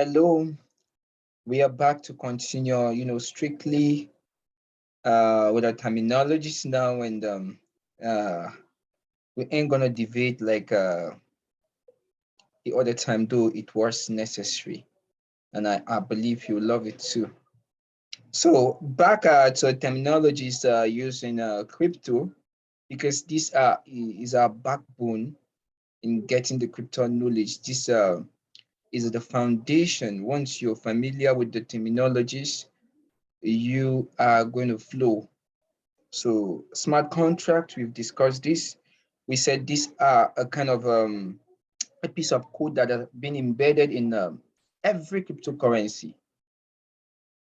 Hello, we are back to continue, strictly with our terminologies now, and uh, we ain't gonna debate like the other time, though it was necessary, and I believe you love it too. So back to terminologies used in crypto, because this is our backbone in getting the crypto knowledge. This is the foundation. Once you're familiar with the terminologies, you are going to flow. So smart contract, we've discussed this. We said these are a kind of a piece of code that has been embedded in every cryptocurrency.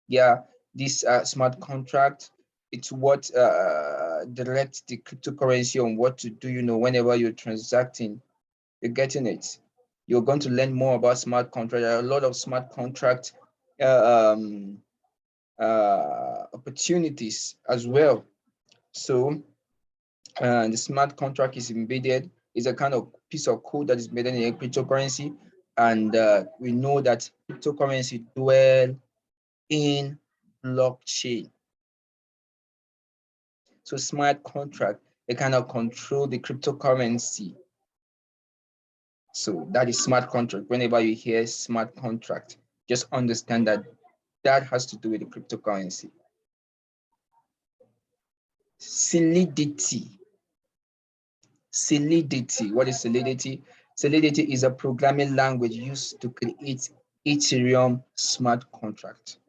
Yeah, this smart contract, it's what directs the cryptocurrency on what to do, whenever you're transacting, you're getting it. You're going to learn more about smart contract. There are a lot of smart contract uh, um, opportunities as well. So the smart contract is embedded, is a kind of piece of code that is embedded in a cryptocurrency. And we know that cryptocurrency dwell in blockchain. So smart contract, they kind of control the cryptocurrency. So that is smart contract. Whenever you hear smart contract, just understand that that has to do with the cryptocurrency. Solidity. Solidity. What is Solidity? Solidity is a programming language used to create Ethereum smart contract.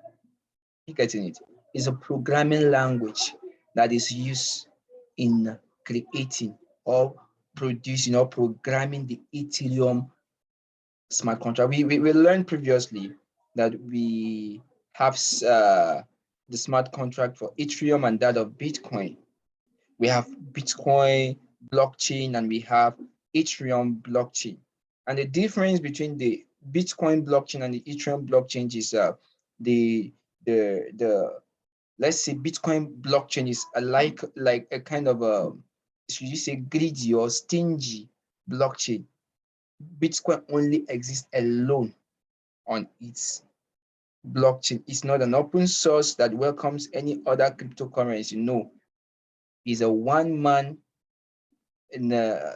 You getting it? It's a programming language that is used in creating or producing or programming the Ethereum smart contract. We learned previously that we have the smart contract for Ethereum and that of Bitcoin. We have Bitcoin blockchain and we have Ethereum blockchain. And the difference between the Bitcoin blockchain and the Ethereum blockchain is the the let's say Bitcoin blockchain is like a kind of a, should you say, greedy or stingy blockchain. Bitcoin only exists alone on its blockchain. It's not an open source that welcomes any other cryptocurrency. No, it's a one man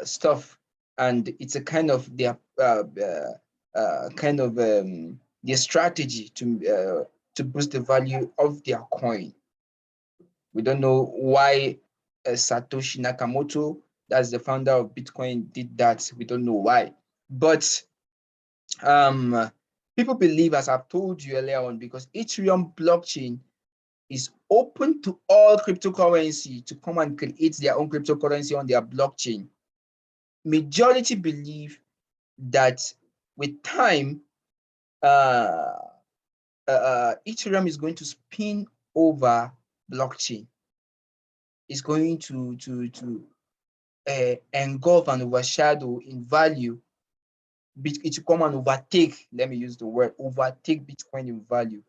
stuff, and it's a kind of their their strategy to boost the value of their coin. We don't know why Satoshi Nakamoto, that's the founder of Bitcoin, did that. We don't know why, but um, people believe, as I've told you earlier on, because Ethereum blockchain is open to all cryptocurrency to come and create their own cryptocurrency on their blockchain. Majority believe that with time, Ethereum is going to spin over blockchain. It's going to engulf and overshadow in value. It will come and overtake, let me use the word, overtake Bitcoin in value.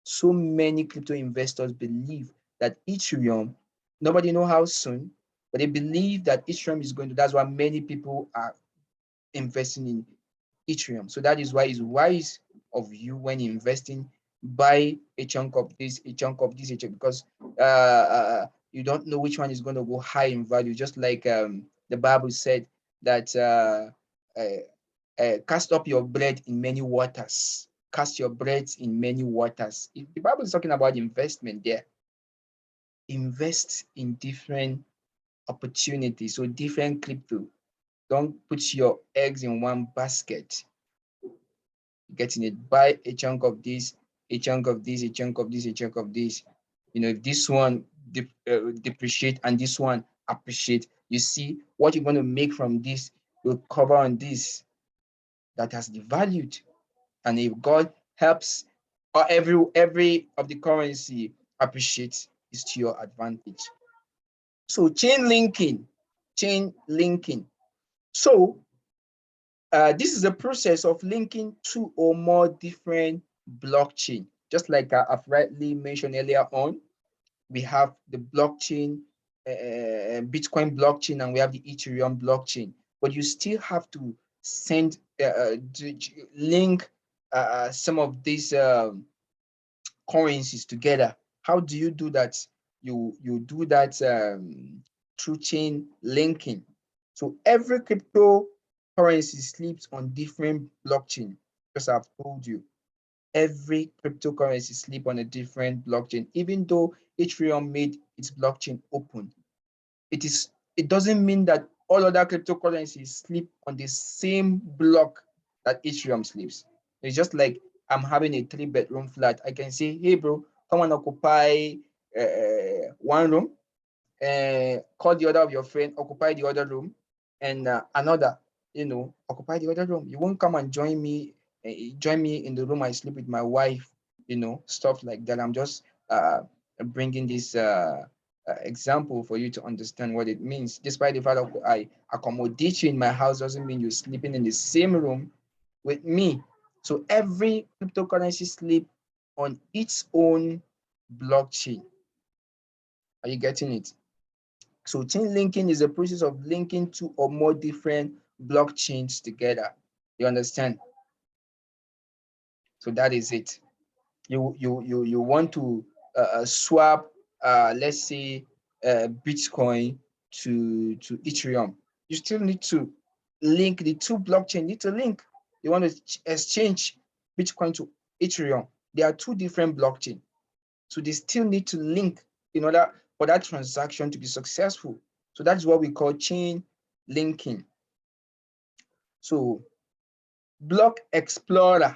So many crypto investors believe that Ethereum, nobody know how soon, but they believe that Ethereum is going to, that's why many people are investing in Ethereum. So that is why it's wise of you, when investing, buy a chunk of this, a chunk of this, because you don't know which one is going to go high in value. Just like the Bible said that cast up your bread in many waters. Cast your bread in many waters. If the Bible is talking about investment there. Invest in different opportunities, so different crypto. Don't put your eggs in one basket. Getting it, buy a chunk of this, a chunk of this, a chunk of this, a chunk of this. If this one depreciate and this one appreciate, you see what you're going to make from this will cover on this that has devalued. And if God helps, or every of the currency appreciates, is to your advantage. So chain linking. So this is a process of linking two or more different blockchain. Just like I've rightly mentioned earlier on, we have the blockchain, Bitcoin blockchain, and we have the Ethereum blockchain. But you still have to link some of these currencies together. How do you do that? You do that through chain linking. So every cryptocurrency sleeps on different blockchain, because I've told you every cryptocurrency sleep on a different blockchain. Even though Ethereum made its blockchain open, it doesn't mean that all other cryptocurrencies sleep on the same block that Ethereum sleeps. It's just like I'm having a 3-bedroom flat. I can say, hey bro, come and occupy one room, call the other of your friend, occupy the other room, and another, occupy the other room. You won't come and join me in the room I sleep with my wife, stuff like that. I'm just bringing this example for you to understand what it means. Despite the fact that I accommodate you in my house, doesn't mean you're sleeping in the same room with me. So every cryptocurrency sleep on its own blockchain. Are you getting it? So chain linking is a process of linking two or more different blockchains together. You understand? So that is it. You want to swap, let's say, Bitcoin to Ethereum. You still need to link the two blockchain. Need to link. You want to exchange Bitcoin to Ethereum. There are two different blockchain, so they still need to link in order for that transaction to be successful. So that's what we call chain linking. So Block Explorer.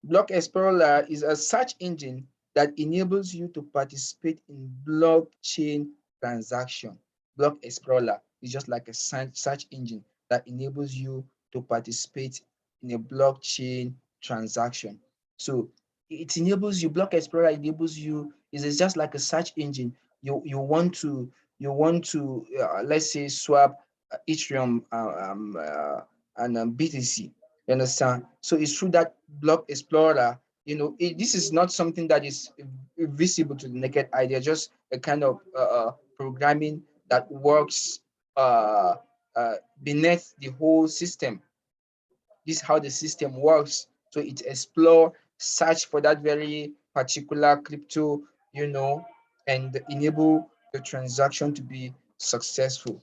Block Explorer is a search engine that enables you to participate in blockchain transaction. Block Explorer is just like a search engine that enables you to participate in a blockchain transaction. So it enables you, Block Explorer enables you, is just like a search engine. You want to let's say swap Ethereum and BTC. You understand? So it's through that Block Explorer. This is not something that is visible to the naked eye. They're just a kind of programming that works uh, beneath the whole system. This is how the system works. So it explore, search for that very particular crypto, and enable the transaction to be successful.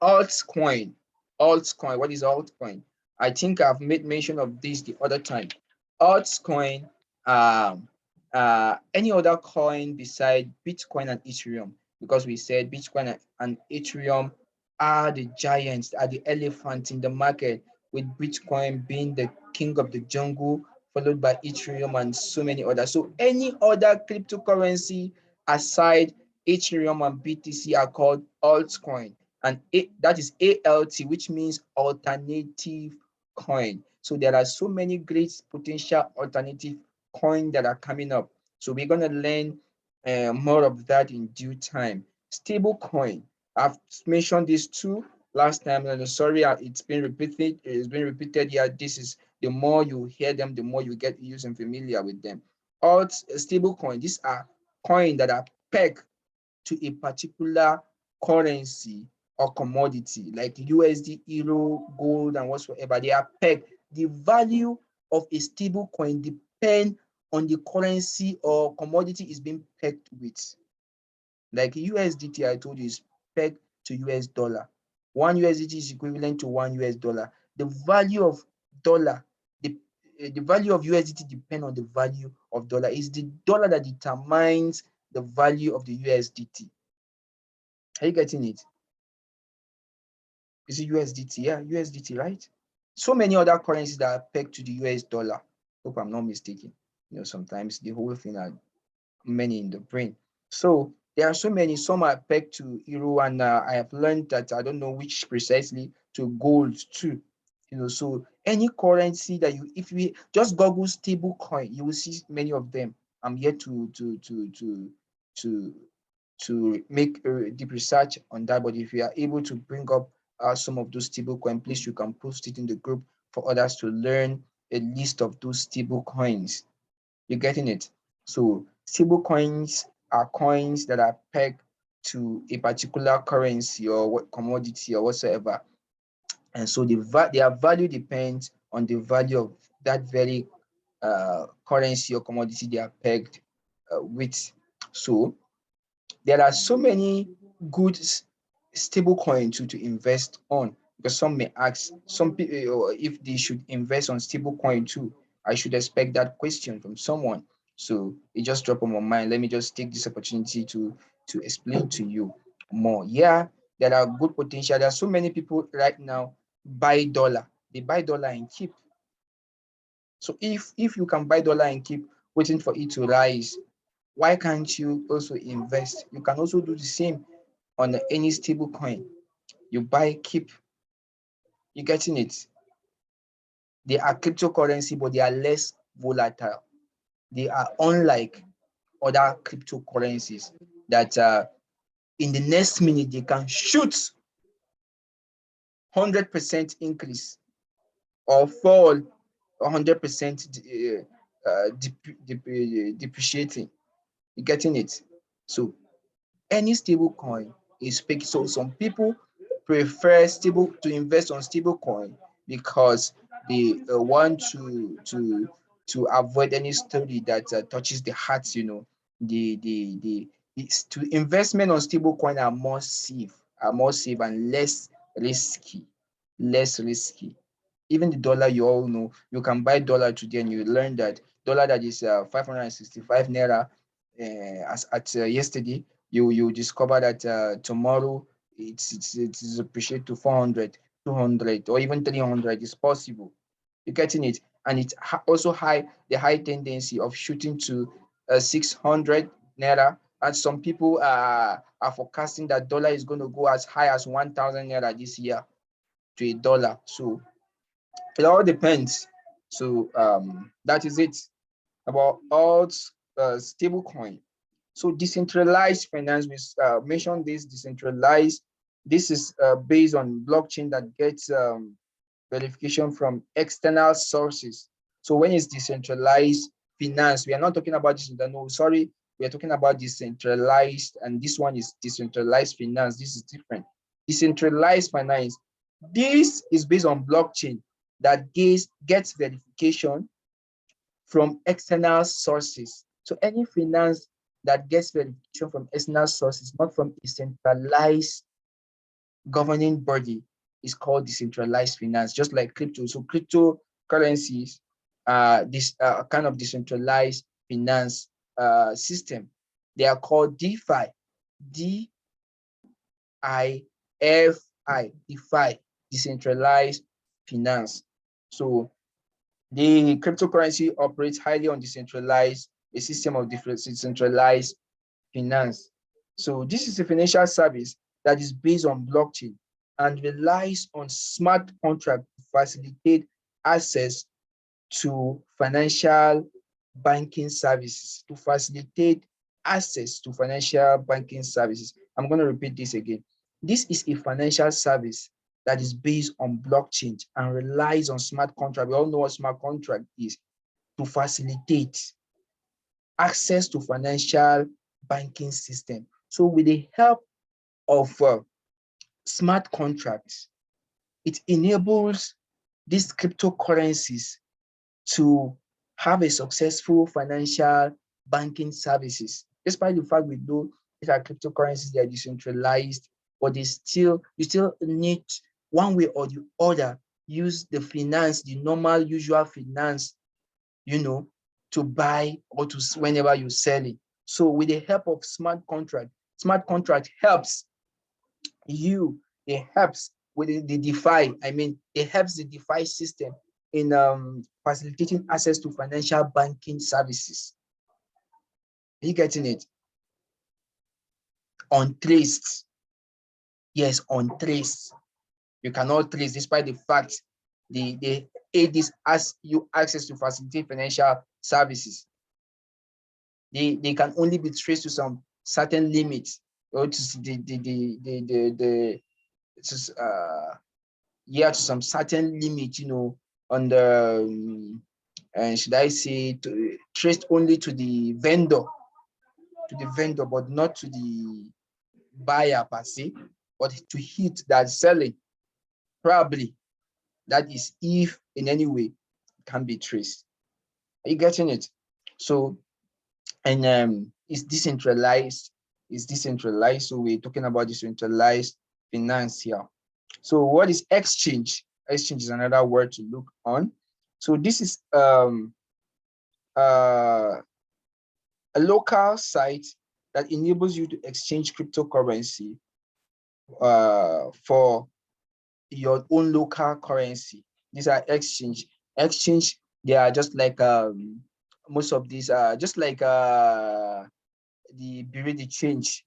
Altcoin. Altcoin. What is altcoin? I think I've made mention of this the other time. Altcoin, any other coin beside Bitcoin and Ethereum, because we said Bitcoin and Ethereum are the giants, are the elephant in the market, with Bitcoin being the king of the jungle, followed by Ethereum and so many others. So any other cryptocurrency aside Ethereum and BTC are called altcoin, and that is ALT, which means alternative coin. So there are so many great potential alternative coin that are coming up. So we're going to learn more of that in due time. Stable coin. I've mentioned these two last time, and sorry, it's been repeated. It's been repeated here. This is the more you hear them, the more you get used and familiar with them. Stable coin. These are coins that are pegged to a particular currency or commodity like USD, Euro, gold, and whatsoever. They are pegged. The value of a stable coin depends on the currency or commodity is being pegged with. Like USDT, I told you, is pegged to US dollar. One USDT is equivalent to one US dollar. The value of dollar, the value of USDT depends on the value of dollar. It's the dollar that determines the value of the USDT. Are you getting it? Is it USDT? Yeah, USDT, right? So many other currencies that are pegged to the US dollar. Hope I'm not mistaken. Sometimes the whole thing are many in the brain. So there are so many. Some are pegged to euro, and I have learned that I don't know which precisely to gold too. So any currency that if we just Google stable coin, you will see many of them. I'm here to make deep research on that. But if you are able to bring up some of those stable coins, please you can post it in the group for others to learn a list of those stable coins. You're getting it? So stable coins are coins that are pegged to a particular currency or what commodity or whatsoever. And so their value depends on the value of that very currency or commodity they are pegged with. So there are so many good stable coin to invest on, because some may ask some people if they should invest on stable coin too. I should expect that question from someone. So it just dropped on my mind. Let me just take this opportunity to explain to you more. Yeah, there are good potential. There are so many people right now buy dollar. They buy dollar and keep. So if you can buy dollar and keep waiting for it to rise, why can't you also invest? You can also do the same on any stable coin. You buy, keep. You getting it? They are cryptocurrency, but they are less volatile. They are unlike other cryptocurrencies that in the next minute they can shoot 100% increase or fall 100% depreciating. You getting it? So any stable coin is fake. So some people prefer stable to invest on stable coin because they want to avoid any story that touches the hearts. The to investment on stable coin are more safe and risky less risky. Even the dollar, you all know, you can buy dollar today and you learn that dollar that is 565 naira as at yesterday, you discover that tomorrow it is appreciated to 400, 200, or even 300 is possible. You're getting it, and it's also the high tendency of shooting to 600 naira. And some people are forecasting that dollar is going to go as high as 1,000 naira this year to a dollar. So it all depends. So that is it about alt stable coin. So decentralized finance, we mentioned this decentralized. This is based on blockchain that gets verification from external sources. So when it's decentralized finance, we are not talking about this. No, sorry, we are talking about decentralized, and this one is decentralized finance. This is different. Decentralized finance. This is based on blockchain that gets verification from external sources. So any finance that gets verification from external sources, not from a centralized governing body, is called decentralized finance, just like crypto. So cryptocurrencies are this kind of decentralized finance system. They are called DeFi, DIFI, DeFi, decentralized finance. So the cryptocurrency operates highly on decentralized, a system of decentralized finance. So this is a financial service that is based on blockchain and relies on smart contract to facilitate access to financial banking services, to facilitate access to financial banking services. I'm going to repeat this again. This is a financial service that is based on blockchain and relies on smart contract. We all know what smart contract is, to facilitate access to financial banking system. So with the help of smart contracts, it enables these cryptocurrencies to have a successful financial banking services. Despite the fact we know these are cryptocurrencies, they are decentralized, but you still need one way or the other use the finance, the normal usual finance, to buy or to whenever you sell it. So with the help of smart contract helps you, it helps with the DeFi. I mean, it helps the DeFi system in facilitating access to financial banking services. Are you getting it? Untraced. Yes, untraced. You cannot trace despite the fact the ADs ask you access to facilitate financial services. They can only be traced to some certain limits or to to some certain limit, on the and should I say traced only to the vendor, but not to the buyer per se, but to hit that selling. Probably that is if in any way can be traced. Are you getting it? So, and it's decentralized. It's decentralized. So we're talking about decentralized finance here. So what is exchange? Exchange is another word to look on. So this is a local site that enables you to exchange cryptocurrency for your own local currency. These are exchange. Exchange, they are just like most of these are just like the bureau de change.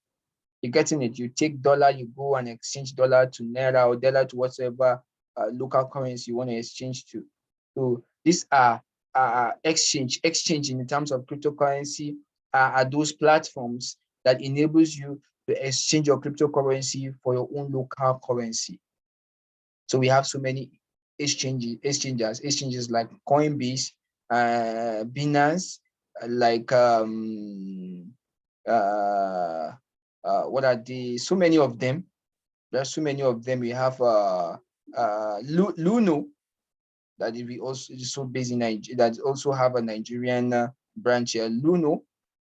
You're getting it. You take dollar, you go and exchange dollar to naira or dollar to whatever local currency you want to exchange to. So these are exchange. Exchange in terms of cryptocurrency are those platforms that enables you to exchange your cryptocurrency for your own local currency. So we have so many exchanges like Coinbase, Binance, like what are the so many of them? There's so many of them. We have Luno, that we also is so based in Nigeria, that also have a Nigerian branch here. Luno,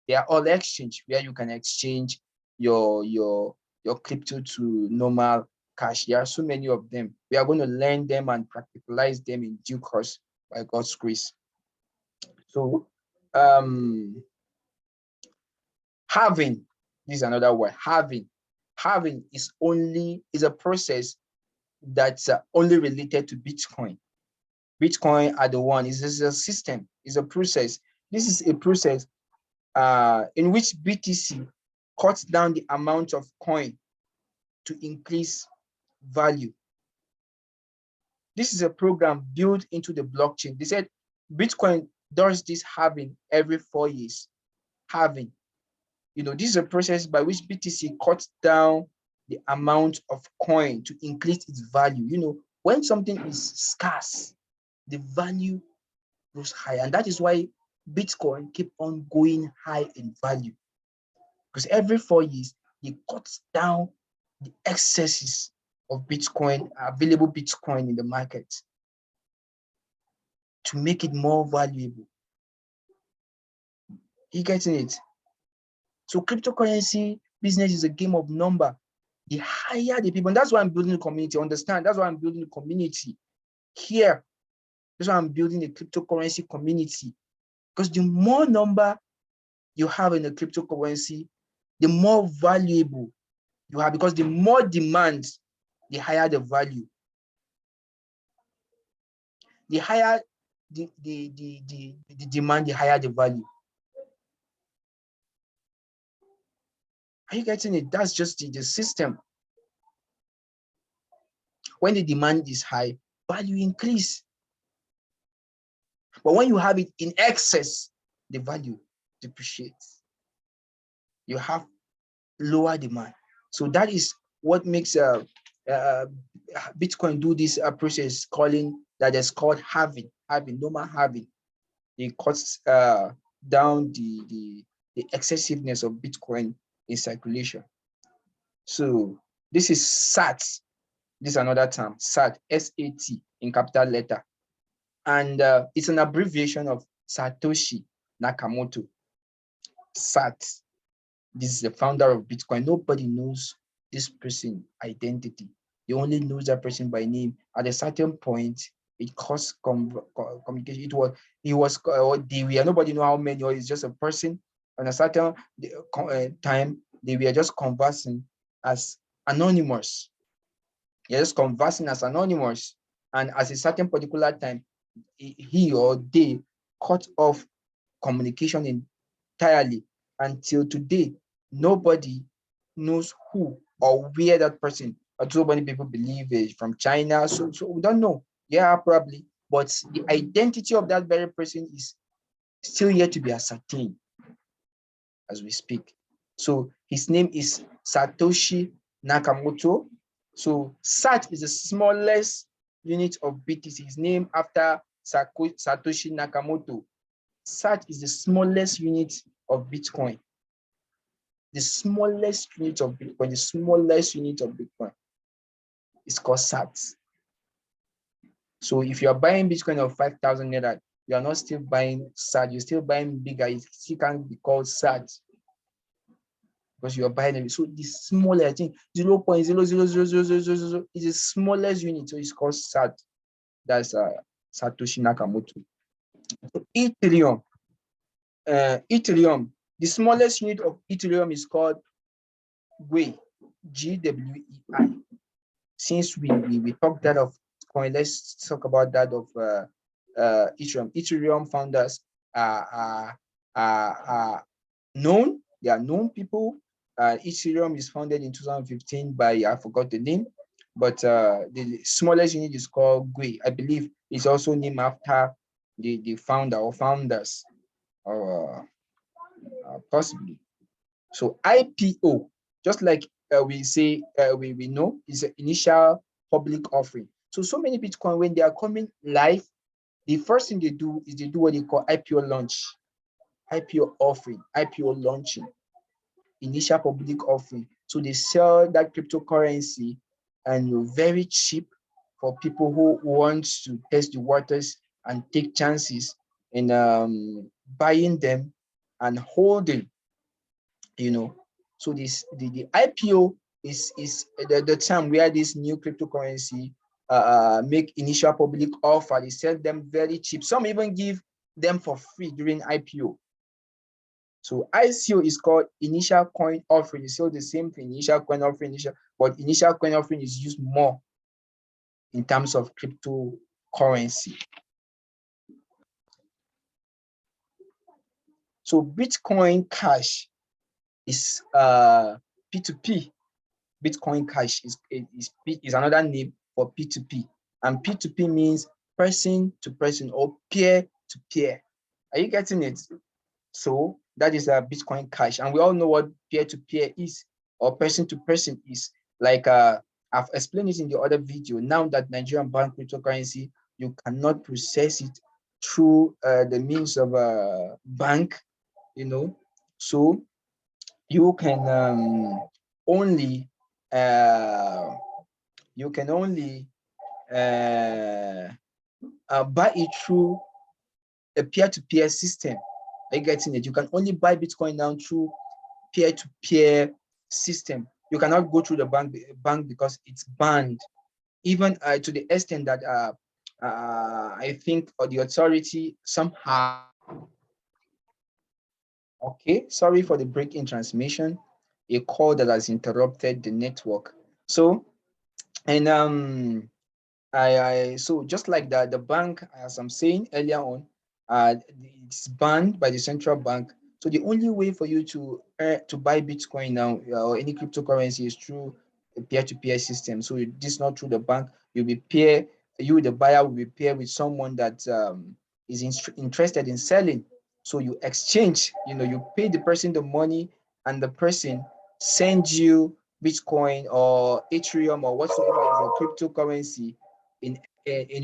they are all exchange where you can exchange your crypto to normal cash. There are so many of them. We are going to learn them and practicalize them in due course by God's grace. So halving, this is another word, halving. Halving is a process that's only related to Bitcoin. Bitcoin are the one, is a system, is a process. This is a process in which BTC cuts down the amount of coin to increase value. This is a program built into the blockchain. They said Bitcoin does this halving every 4 years. Halving. This is a process by which BTC cuts down the amount of coin to increase its value. When something is scarce, the value goes high. And that is why Bitcoin keep on going high in value. Because every 4 years, it cuts down the excesses of Bitcoin, available Bitcoin in the market to make it more valuable. You getting it? So cryptocurrency business is a game of number. The higher the people, and that's why I'm building a community. Understand? That's why I'm building a community here. That's why I'm building a cryptocurrency community. Because the more number you have in a cryptocurrency, the more valuable you have. Because the more demand, the higher the value. The higher the demand, the higher the value. Are you getting it? That's just the system. When the demand is high, value increase. But when you have it in excess, the value depreciates. You have lower demand. So that is what makes Bitcoin do this process that is called halving, normal halving. It cuts down the excessiveness of Bitcoin in circulation. So this is SAT. This is another term, SAT, S-A-T in capital letter. And it's an abbreviation of Satoshi Nakamoto. SAT. This is the founder of Bitcoin. Nobody knows this person's identity. They only knows that person by name. At a certain point, it caused communication. Nobody know how many, or it's just a person. On a certain time, they were just conversing as anonymous. They're just conversing as anonymous. And at a certain particular time, he or they cut off communication entirely. Until today, nobody knows who or where that person, or so many people believe is from China. So we don't know. Yeah, probably. But the identity of that very person is still yet to be ascertained as we speak. So his name is Satoshi Nakamoto. So SAT is the smallest unit of BTC. His name after Satoshi Nakamoto. SAT is the smallest unit of Bitcoin. The smallest unit of Bitcoin, is called SAT. So if you are buying Bitcoin of 5,000 naira, you are not still buying SAT, you're still buying bigger. It still can't be called SAT because you are buying it. So the smallest, I think 0.0000000 is the smallest unit. So it's called SAT. That's Satoshi Nakamoto. So Ethereum, the smallest unit of Ethereum is called GWEI, GWEI. Since we talked that of coin, let's talk about that of Ethereum. Ethereum founders are known. They are known people. Ethereum is founded in 2015 by, I forgot the name, but the smallest unit is called GWEI. I believe it's also named after the founder or founders, or possibly. So IPO, just like we say, we know, is an initial public offering. So many Bitcoin, when they are coming live, the first thing they do is they do what they call IPO launch, IPO offering, IPO launching, initial public offering. So they sell that cryptocurrency and very cheap for people who want to test the waters and take chances in buying them and holding, you know. So the IPO is the time where this new cryptocurrency make initial public offer. They sell them very cheap. Some even give them for free during IPO. So ICO is called initial coin offering. It's still the same thing, initial coin offering, but initial coin offering is used more in terms of cryptocurrency. So Bitcoin Cash is P2P. Bitcoin Cash is another name for P2P. And P2P means person to person or peer to peer. Are you getting it? So that is a Bitcoin Cash. And we all know what peer to peer is, or person to person is. Like I've explained it in the other video. Now that Nigerian bank cryptocurrency, you cannot process it through the means of a bank, you know. So you can only uh, buy it through a peer-to-peer system. Are you getting it? You can only buy Bitcoin now through peer-to-peer system. You cannot go through the bank because it's banned. Even to the extent that I think the authority somehow. Okay, sorry for the break in transmission. A call that has interrupted the network. So, and so just like that, the bank, as I'm saying earlier on, it's banned by the central bank. So the only way for you to buy Bitcoin now or any cryptocurrency is through a peer-to-peer system. So this is not through the bank. You, the buyer, will be paired with someone that is interested in selling. So you exchange. You pay the person the money, and the person sends you Bitcoin or Ethereum or whatsoever is a cryptocurrency in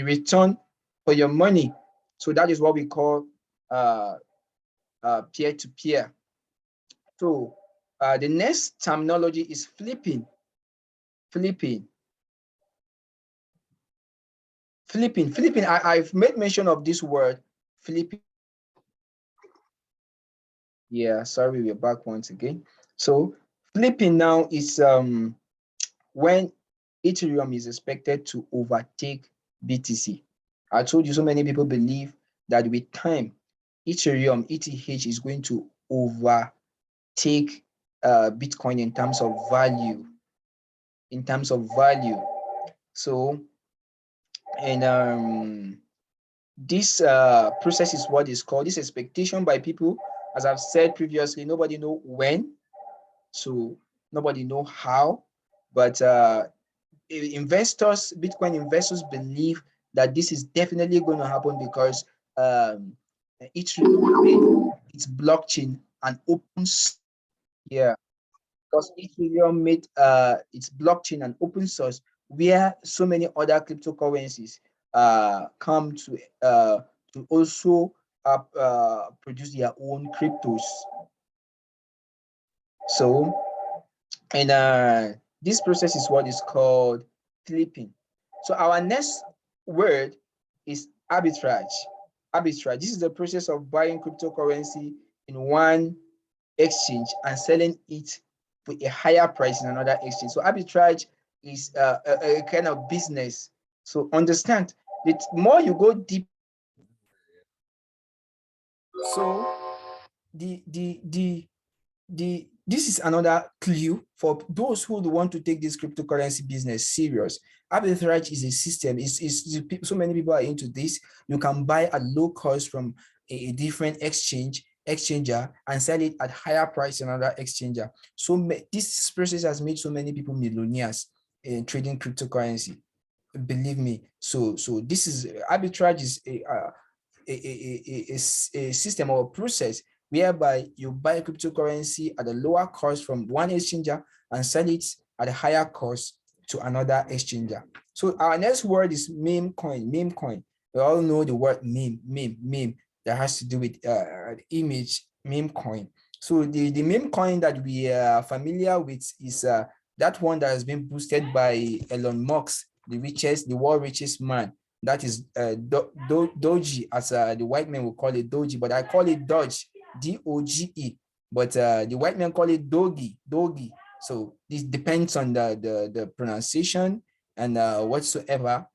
return for your money. So that is what we call peer-to-peer. So the next terminology is flipping. Flipping. I've made mention of this word, flipping. Yeah, sorry, we're back once again. So flipping now is when Ethereum is expected to overtake BTC. I told you so many people believe that with time, Ethereum, ETH is going to overtake Bitcoin in terms of value. So, and this process is what is called, this expectation by people, as I've said previously, nobody know when, so nobody know how, but Bitcoin investors believe that this is definitely going to happen because Ethereum made its blockchain an open source. Yeah, because Ethereum made its blockchain an open source, where so many other cryptocurrencies come to also produce their own cryptos. So, and this process is what is called flipping. So our next word is arbitrage. Arbitrage. This is the process of buying cryptocurrency in one exchange and selling it for a higher price in another exchange. So arbitrage is a kind of business. So understand that more you go deep. So this is another clue for those who want to take this cryptocurrency business serious. Arbitrage is a system. So many people are into this. You can buy at low cost from a different exchanger and sell it at higher price in another exchanger. So this process has made so many people millionaires in trading cryptocurrency. Believe me. So this is arbitrage is a system or a process whereby you buy cryptocurrency at a lower cost from one exchanger and sell it at a higher cost to another exchanger. So our next word is meme coin. Meme coin. We all know the word meme that has to do with image meme coin. So the meme coin that we are familiar with is that one that has been boosted by Elon Musk, the world richest man. That is Doge, as the white men will call it Doge, but I call it Doge, D-O-G-E. But the white men call it Dogi. So this depends on the pronunciation and whatsoever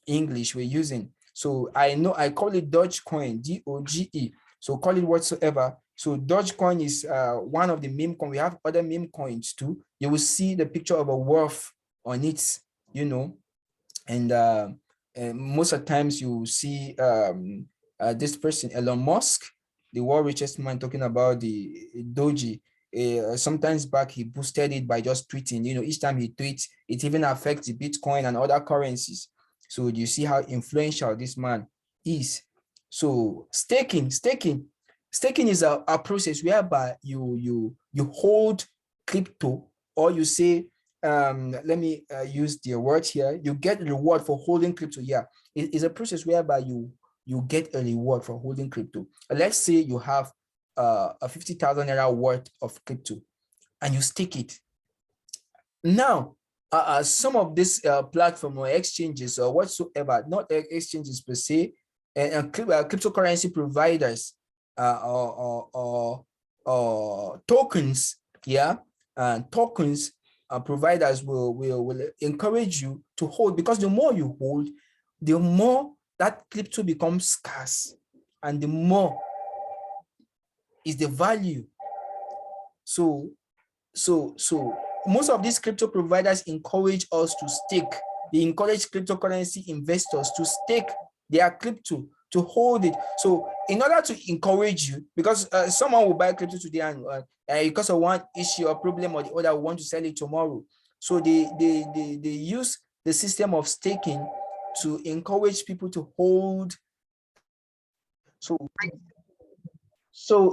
English we're using. So I know I call it Dogecoin, D-O-G-E. So call it whatsoever. So Dogecoin is one of the meme coins. We have other meme coins too. You will see the picture of a wolf on it, you know, and most of the times you see this person, Elon Musk, the world richest man, talking about the Doji. Sometimes back he boosted it by just tweeting. You know, each time he tweets, it even affects the Bitcoin and other currencies. So you see how influential this man is. So staking is a process whereby you hold crypto, or you say, let me use the word here, you get reward for holding crypto. Yeah, it is a process whereby you get a reward for holding crypto. Let's say you have a 50,000 naira worth of crypto and you stake it. Now, some of these platform or exchanges or whatsoever, not exchanges per se, and cryptocurrency providers or tokens, yeah, tokens providers will encourage you to hold, because the more you hold, the more that crypto becomes scarce, and the more is the value. So most of these crypto providers encourage us to stake. They encourage cryptocurrency investors to stake their crypto, to hold it. So in order to encourage you, because someone will buy crypto today and because of one issue or problem or the other, want to sell it tomorrow. So they use the system of staking to encourage people to hold. So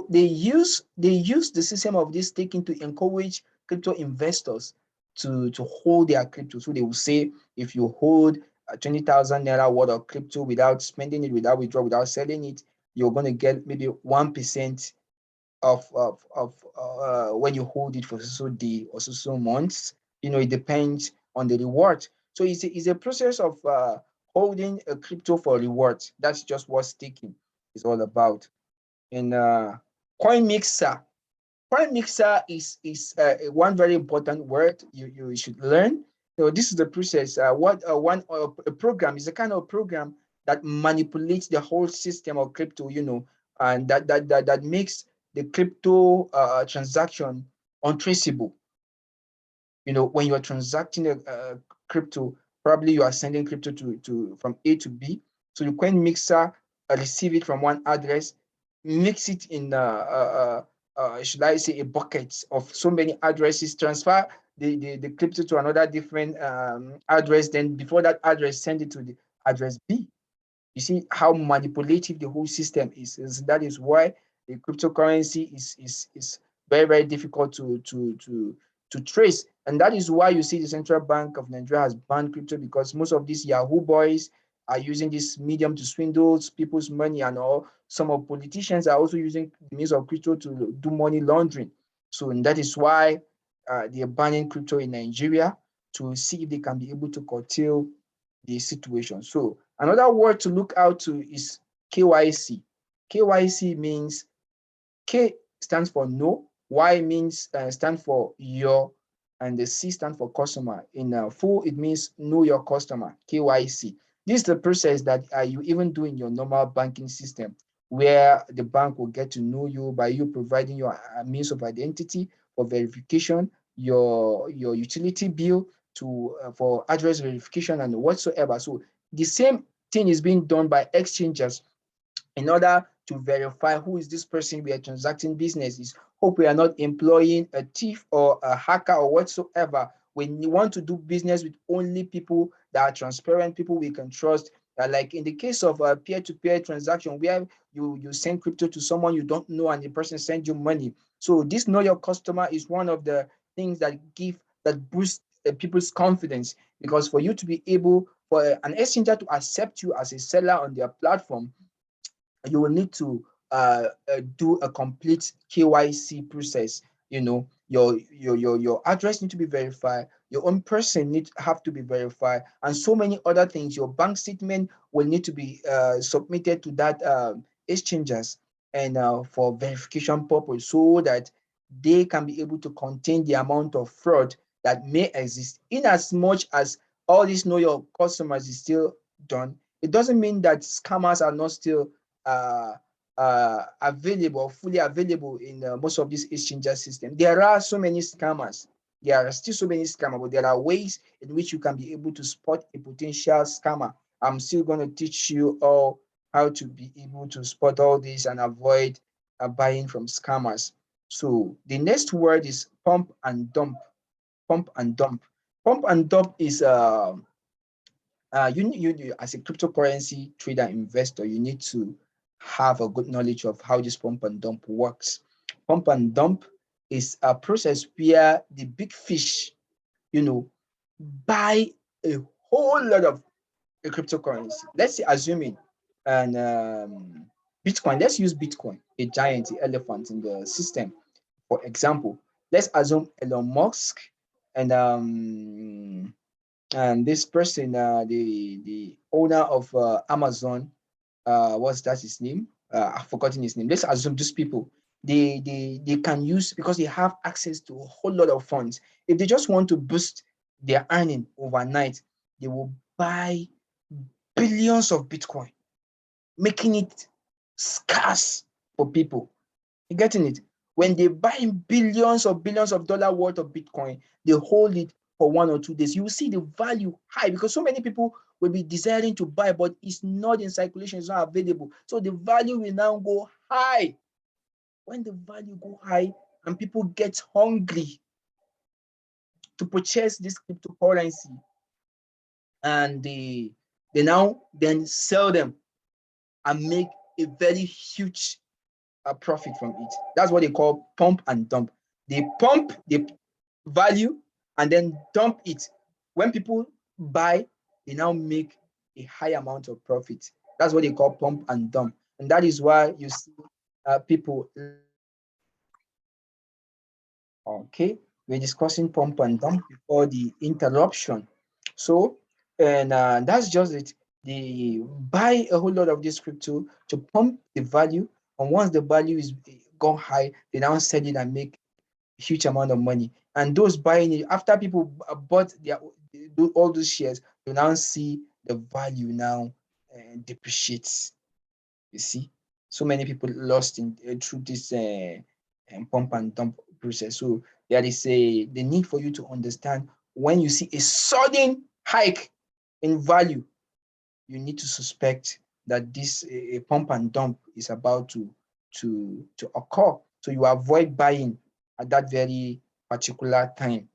they use the system of this staking to encourage crypto investors to hold their crypto. So they will say, if you hold 20,000 naira worth of crypto without spending it, without withdrawal, without selling it, you're going to get maybe 1% of when you hold it for so day or so months. You know, it depends on the reward. So it's a process of holding a crypto for reward. That's just what staking is all about. And coin mixer. Coin mixer is one very important word you should learn. So this is the process. A program is a kind of program that manipulates the whole system of crypto. You know, and that makes the crypto transaction untraceable. You know, when you are transacting a crypto, probably you are sending crypto to from A to B. So the coin mixer receive it from one address, mix it in should I say a bucket of so many addresses, transfer the crypto to another different address, then before that address send it to the address B. You see how manipulative the whole system is. That is why the cryptocurrency is very, very difficult to trace. And that is why you see the Central Bank of Nigeria has banned crypto, because most of these Yahoo boys are using this medium to swindle people's money, and all. Some of politicians are also using the means of crypto to do money laundering. So, and that is why they are banning crypto in Nigeria, to see if they can be able to curtail the situation. So Another word to look out to is KYC. KYC means K stands for no, Y means stand for your, and the C stand for customer. In full, it means know your customer, KYC. This is the process that you even do in your normal banking system, where the bank will get to know you by you providing your means of identity for verification, your utility bill to for address verification and whatsoever. So the same thing is being done by exchanges in order to verify who is this person we are transacting business is. Hope we are not employing a thief or a hacker or whatsoever. When you want to do business with only people that are transparent, people we can trust. Like in the case of a peer-to-peer transaction where you send crypto to someone you don't know and the person sends you money. So this know your customer is one of the things that boost people's confidence, because for you to be able for an exchanger to accept you as a seller on their platform, you will need to do a complete KYC process. You know, your address need to be verified, your own person have to be verified, and so many other things. Your bank statement will need to be submitted to that exchanges and for verification purpose, so that they can be able to contain the amount of fraud that may exist. In as much as all this know your customers is still done, it doesn't mean that scammers are not still uh, available, fully available in most of these exchanges system. There are so many scammers. There are still so many scammers, but there are ways in which you can be able to spot a potential scammer. I'm still going to teach you all how to be able to spot all these and avoid buying from scammers. So the next word is pump and dump. Pump and dump. Pump and dump is you as a cryptocurrency trader investor, you need to have a good knowledge of how this pump and dump works. Pump and dump is a process where the big fish, you know, buy a whole lot of a cryptocurrency. Let's say assuming and Bitcoin. Let's use Bitcoin, a giant elephant in the system. For example, let's assume Elon Musk and this person, the owner of Amazon, what's that his name? I've forgotten his name. Let's assume these people, they can use, because they have access to a whole lot of funds. If they just want to boost their earning overnight, they will buy billions of Bitcoin, making it scarce for people. You getting it? When they buy billions of dollar worth of Bitcoin, they hold it for 1 or 2 days. You will see the value high, because so many people will be desiring to buy, but it's not in circulation, it's not available. So the value will now go high. When the value go high and people get hungry to purchase this cryptocurrency, and they now then sell them and make a very huge profit from it. That's what they call pump and dump. They pump the value and then dump it. When people buy, they now make a high amount of profit. That's what they call pump and dump. And that is why you see people. Okay, we're discussing pump and dump before the interruption. So, and that's just it. They buy a whole lot of this crypto to pump the value, and once the value is gone high, they now sell it and make a huge amount of money. And those buying it, after people bought all those shares, you now see the value now depreciates. You see, so many people lost in through this pump and dump process. So there is the need for you to understand, when you see a sudden hike in value, you need to suspect that this a pump and dump is about to occur. So you avoid buying at that very particular time.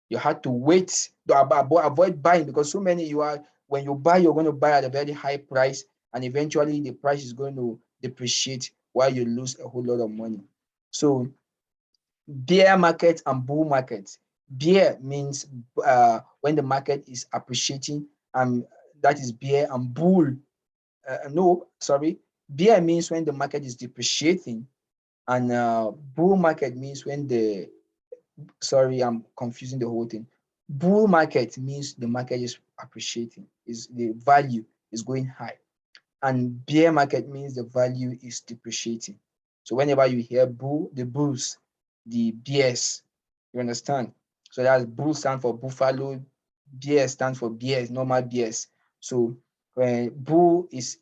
You had to wait to avoid buying, because so many when you buy, you're going to buy at a very high price, and eventually the price is going to depreciate while you lose a whole lot of money. So bear market and bull market. Bear means when the market is appreciating, and that is bear. And bull, no, sorry, bear means when the market is depreciating, and bull market means when sorry, I'm confusing the whole thing. Bull market means the market is appreciating, is the value is going high. And bear market means the value is depreciating. So whenever you hear bull, the bulls, the bears, you understand? So that's bull stand for buffalo, bear stands for bears, normal bears. So when bull is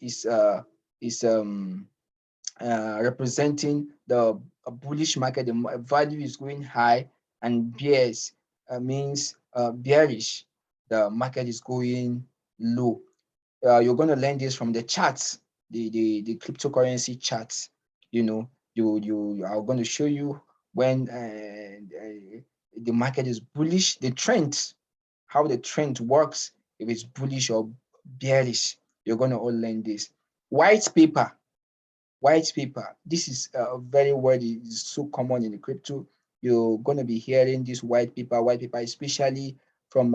representing the bullish market, the value is going high, and bears means bearish, the market is going low. You're going to learn this from the charts, the cryptocurrency charts. You are going to show you when the market is bullish, the trends, how the trend works, if it's bullish or bearish. You're going to all learn this. White paper. White paper. This is a very word is so common in the crypto. You're going to be hearing this white paper, especially from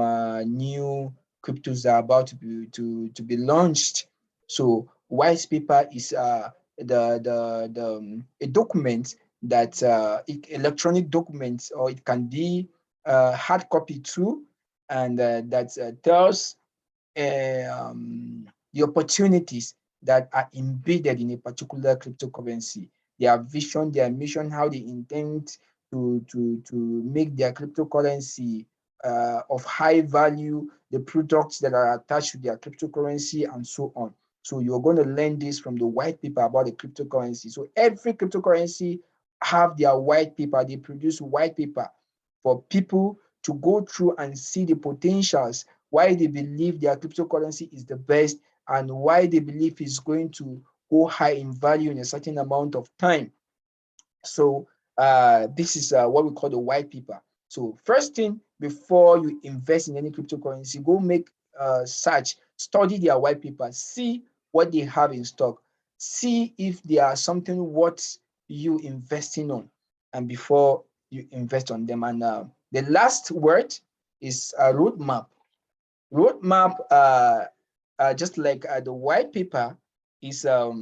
new cryptos that are about to be launched. So white paper is a document that electronic documents, or it can be hard copy too, and that tells the opportunities that are embedded in a particular cryptocurrency, their vision, their mission, how they intend to make their cryptocurrency of high value, the products that are attached to their cryptocurrency, and so on. So you're going to learn this from the white paper about the cryptocurrency. So every cryptocurrency have their white paper. They produce white paper for people to go through and see the potentials, why they believe their cryptocurrency is the best, and why they believe it's going to go high in value in a certain amount of time. So this is what we call the white paper. So first thing, before you invest in any cryptocurrency, go make search, study their white paper, see what they have in stock, see if they are something worth you investing on, and before you invest on them. And the last word is a roadmap. Roadmap, just like the white paper, is a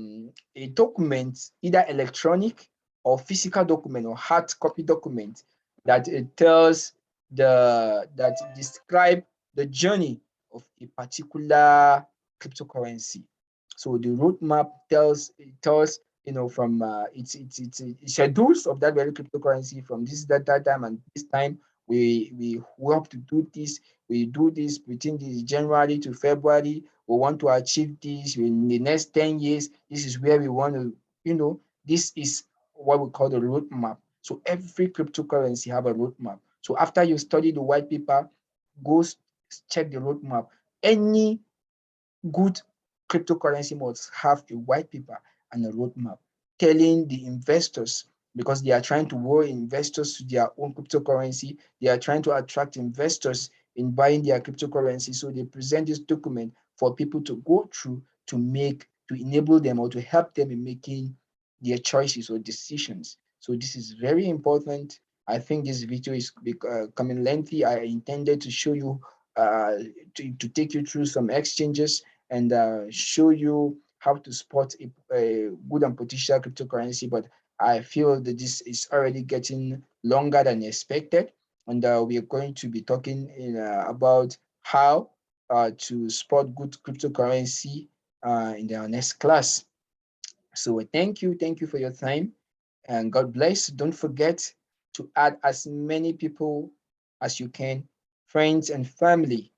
document, either electronic or physical document or hard copy document, that it tells that describe the journey of a particular cryptocurrency. So the roadmap tells from it schedules of that very cryptocurrency, from that time and this time we hope to do this. We do this between this January to February. We want to achieve this in the next 10 years. This is where we want to, this is what we call the roadmap. So every cryptocurrency have a roadmap. So after you study the white paper, go check the roadmap. Any good cryptocurrency must have a white paper and a roadmap telling the investors, because they are trying to lure investors to their own cryptocurrency. They are trying to attract investors in buying their cryptocurrency. So they present this document for people to go through to enable them or to help them in making their choices or decisions. So this is very important. I think this video is becoming lengthy. I intended to show you, to take you through some exchanges and show you how to spot a good and potential cryptocurrency. But I feel that this is already getting longer than expected. And we are going to be talking about how to spot good cryptocurrency in our next class. So thank you for your time, and God bless. Don't forget to add as many people as you can, friends and family.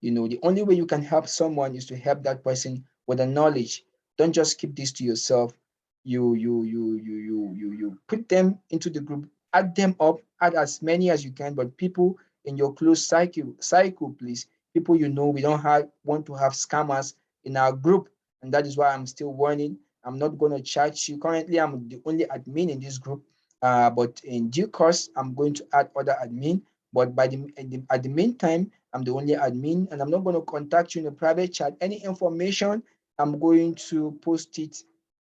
The only way you can help someone is to help that person with the knowledge. Don't just keep this to yourself. You put them into the group, add them up, add as many as you can, but people in your close cycle, please. People we don't want to have scammers in our group, and that is why I'm still warning. I'm not going to charge you. Currently, I'm the only admin in this group, but in due course, I'm going to add other admin. But at the meantime, I'm the only admin, and I'm not going to contact you in a private chat. Any information, I'm going to post it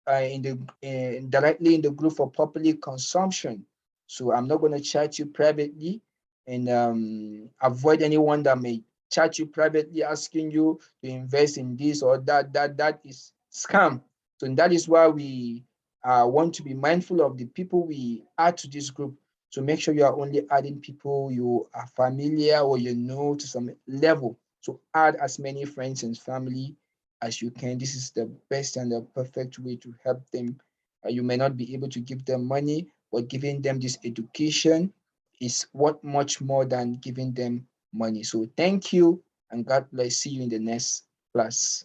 directly in the group for public consumption. So I'm not going to chat you privately, and avoid anyone that may chat you privately asking you to invest in this or that. That is scam. So that is why we want to be mindful of the people we add to this group. So make sure you are only adding people you are familiar or to some level. So add as many friends and family as you can. This is the best and the perfect way to help them. You may not be able to give them money, but giving them this education is what much more than giving them money. So thank you and God bless. See you in the next class.